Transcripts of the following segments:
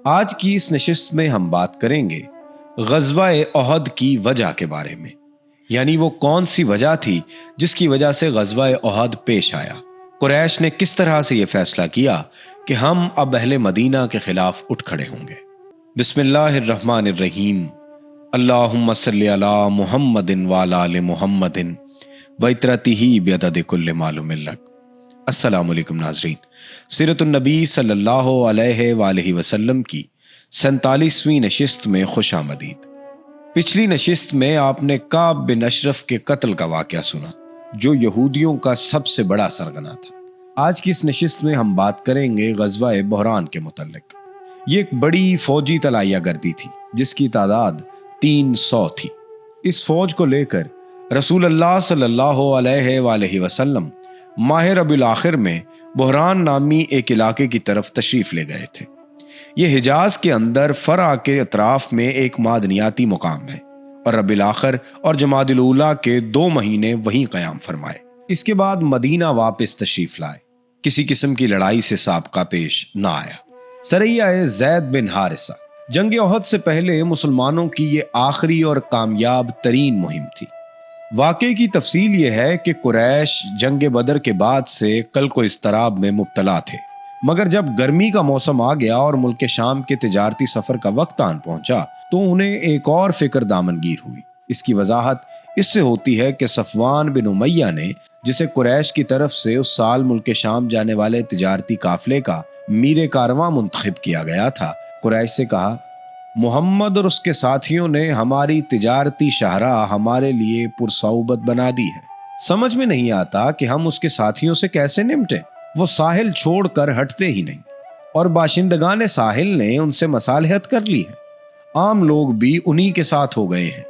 آج کی اس نشست میں ہم بات کریں گے غزوہ احد کی وجہ کے بارے میں، یعنی وہ کون سی وجہ تھی جس کی وجہ سے غزوہ احد پیش آیا۔ قریش نے کس طرح سے یہ فیصلہ کیا کہ ہم اب اہل مدینہ کے خلاف اٹھ کھڑے ہوں گے۔ بسم اللہ الرحمن الرحیم، اللہم صلی علی محمد وعلی آل محمد وعترتہ بعدد کل معلوم لک۔ السلام علیکم ناظرین، سیرت النبی صلی اللہ علیہ وآلہ وسلم کی 47ویں نشست میں خوش آمدید۔ پچھلی نشست میں آپ نے کعب بن اشرف کے قتل کا واقعہ سنا، جو یہودیوں کا سب سے بڑا سرغنہ تھا۔ آج کی اس نشست میں ہم بات کریں گے غزوہ بحران کے متعلق۔ یہ ایک بڑی فوجی طلائیہ گردی تھی جس کی تعداد 300 تھی۔ اس فوج کو لے کر رسول اللہ صلی اللہ علیہ وآلہ وسلم ماہ ربیع الاخر میں بحران نامی ایک علاقے کی طرف تشریف لے گئے تھے۔ یہ حجاز کے اندر فرع کے اطراف میں ایک معدنیاتی مقام ہے، اور ربیع الاخر اور جمادی الاولیٰ کے 2 مہینے وہیں قیام فرمائے۔ اس کے بعد مدینہ واپس تشریف لائے۔ کسی قسم کی لڑائی سے سابقہ پیش نہ آیا۔ سریہ زید بن حارثہ، جنگ احد سے پہلے مسلمانوں کی یہ آخری اور کامیاب ترین مہم تھی۔ واقعے کی تفصیل یہ ہے کہ قریش جنگ بدر کے بعد سے قلق و اضطراب میں مبتلا تھے، مگر جب گرمی کا موسم آ گیا اور ملک شام کے تجارتی سفر کا وقت آن پہنچا تو انہیں ایک اور فکر دامنگیر ہوئی۔ اس کی وضاحت اس سے ہوتی ہے کہ صفوان بن امیہ نے، جسے قریش کی طرف سے اس سال ملک شام جانے والے تجارتی قافلے کا میر کارواں منتخب کیا گیا تھا، قریش سے کہا، محمد اور اس کے ساتھیوں نے ہماری تجارتی شاہراہ ہمارے لیے پرصعوبت بنا دی ہے۔ سمجھ میں نہیں آتا کہ ہم اس کے ساتھیوں سے کیسے نمٹیں۔ وہ ساحل چھوڑ کر ہٹتے ہی نہیں، اور باشندگان ساحل نے ان سے مصالحت کر لی ہے۔ عام لوگ بھی انہی کے ساتھ ہو گئے ہیں۔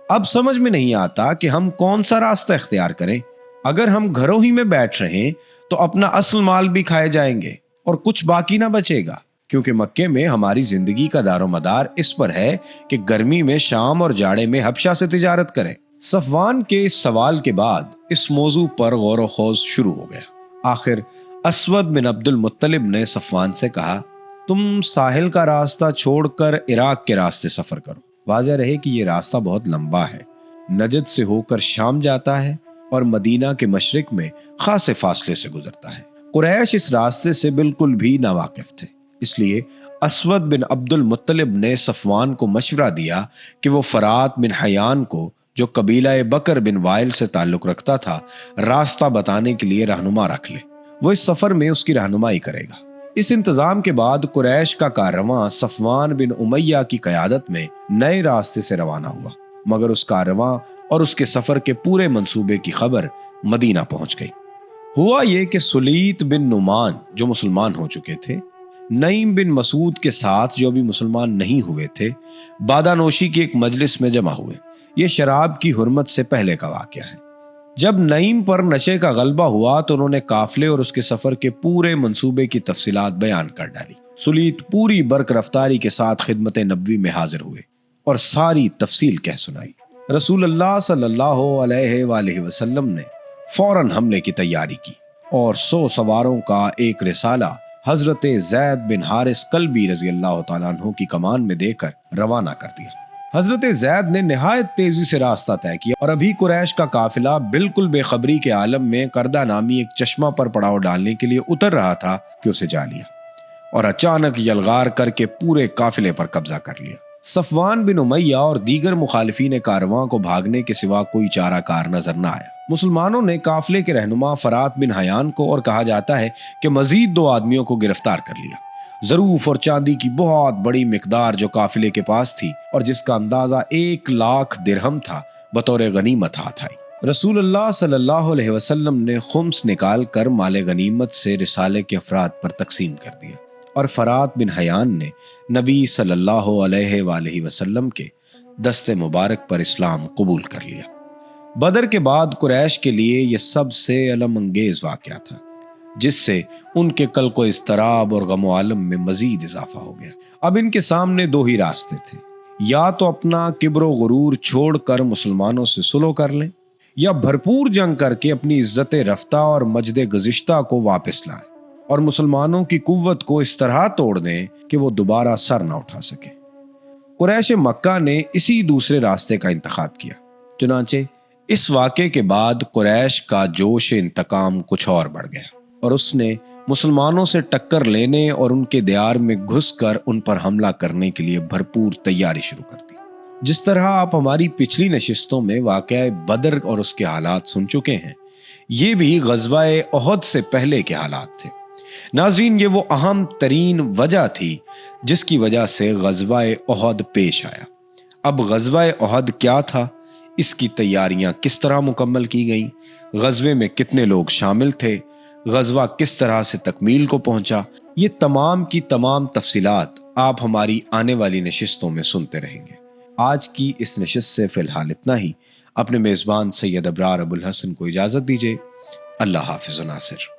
اب سمجھ میں نہیں آتا کہ ہم کون سا راستہ اختیار کریں۔ اگر ہم گھروں ہی میں بیٹھ رہیں تو اپنا اصل مال بھی کھائے جائیں گے اور کچھ باقی نہ بچے گا، کیونکہ مکے میں ہماری زندگی کا دار و مدار اس پر ہے کہ گرمی میں شام اور جاڑے میں حبشہ سے تجارت کریں۔ صفوان کے اس سوال کے بعد اس موضوع پر غور و خوض شروع ہو گیا۔ آخر اسود بن عبد المطلب نے صفوان سے کہا، تم ساحل کا راستہ چھوڑ کر عراق کے راستے سفر کرو۔ واضح رہے کہ یہ راستہ بہت لمبا ہے، نجد سے ہو کر شام جاتا ہے اور مدینہ کے مشرق میں خاصے فاصلے سے گزرتا ہے۔ قریش اس راستے سے بالکل بھی ناواقف تھے، اس لیے اسود بن عبد المطلب نے صفوان کو مشورہ دیا کہ وہ فرات بن حیان کو، جو قبیلہ بکر بن وائل سے تعلق رکھتا تھا، راستہ بتانے کے لیے رہنما رکھ لے۔ وہ اس سفر میں اس کی رہنمائی کرے گا۔ اس انتظام کے بعد قریش کا کارواں صفوان بن امیہ کی قیادت میں نئے راستے سے روانہ ہوا، مگر اس کارواں اور اس کے سفر کے پورے منصوبے کی خبر مدینہ پہنچ گئی۔ ہوا یہ کہ سلیت بن نعمان، جو مسلمان ہو چکے تھے، نعیم بن مسعود کے ساتھ، جو ابھی مسلمان نہیں ہوئے تھے، بادہ نوشی کی ایک مجلس میں جمع ہوئے۔ یہ شراب کی حرمت سے پہلے کا واقعہ ہے۔ جب نعیم پر نشے کا غلبہ ہوا تو انہوں نے قافلے اور اس کے سفر کے پورے منصوبے کی تفصیلات بیان کر ڈالی۔ سلیت پوری برق رفتاری کے ساتھ خدمت نبوی میں حاضر ہوئے اور ساری تفصیل کہہ سنائی۔ رسول اللہ صلی اللہ علیہ وآلہ وسلم نے فوراً حملے کی تیاری کی اور 100 سواروں کا ایک رسالہ حضرت زید بن حارث کلبی رضی اللہ تعالیٰ عنہ کی کمان میں دے کر روانہ کر دیا۔ حضرت زید نے نہایت تیزی سے راستہ طے کیا اور ابھی قریش کا قافلہ بالکل بے خبری کے عالم میں کردہ نامی ایک چشمہ پر پڑاؤ ڈالنے کے لیے اتر رہا تھا کہ اسے جا لیا اور اچانک یلغار کر کے پورے قافلے پر قبضہ کر لیا۔ صفوان بن امیہ اور دیگر مخالفین کارواں کو بھاگنے کے سوا کوئی چارہ کار نظر نہ آیا۔ مسلمانوں نے قافلے کے رہنما فرات بن حیان کو، اور کہا جاتا ہے کہ مزید 2 آدمیوں کو گرفتار کر لیا۔ ظروف اور چاندی کی بہت بڑی مقدار جو قافلے کے پاس تھی اور جس کا اندازہ 1,00,000 درہم تھا، بطور غنیمت ہاتھ آئی۔ رسول اللہ صلی اللہ علیہ وسلم نے خمس نکال کر مال غنیمت سے رسالے کے افراد پر تقسیم کر دیا، اور فرات بن حیان نے نبی صلی اللہ علیہ وآلہ وسلم کے دست مبارک پر اسلام قبول کر لیا۔ بدر کے بعد قریش کے لیے یہ سب سے الم انگیز واقعہ تھا، جس سے ان کے قلق و اضطراب اور غم و علم میں مزید اضافہ ہو گیا۔ اب ان کے سامنے 2 ہی راستے تھے، یا تو اپنا کبر و غرور چھوڑ کر مسلمانوں سے صلح کر لیں، یا بھرپور جنگ کر کے اپنی عزت رفتہ اور مجد گزشتہ کو واپس لائیں اور مسلمانوں کی قوت کو اس طرح توڑ دیں کہ وہ دوبارہ سر نہ اٹھا سکیں۔ قریش مکہ نے اسی دوسرے راستے کا انتخاب کیا۔ چنانچہ اس واقعے کے بعد قریش کا جوش انتقام کچھ اور بڑھ گیا اور اس نے مسلمانوں سے ٹکر لینے اور ان کے دیار میں گھس کر ان پر حملہ کرنے کے لیے بھرپور تیاری شروع کر دی۔ جس طرح آپ ہماری پچھلی نشستوں میں واقعہ بدر اور اس کے حالات سن چکے ہیں، یہ بھی غزوہ احد سے پہلے کے حالات تھے۔ ناظرین، یہ وہ اہم ترین وجہ تھی جس کی وجہ سے غزوہ احد پیش آیا۔ اب غزوہ احد کیا تھا، اس کی تیاریاں کس طرح مکمل کی گئیں، غزوے میں کتنے لوگ شامل تھے، غزوہ کس طرح سے تکمیل کو پہنچا، یہ تمام کی تمام تفصیلات آپ ہماری آنے والی نشستوں میں سنتے رہیں گے۔ آج کی اس نشست سے فی الحال اتنا ہی۔ اپنے میزبان سید ابرار ابوالحسن کو اجازت دیجیے۔ اللہ حافظ و ناصر۔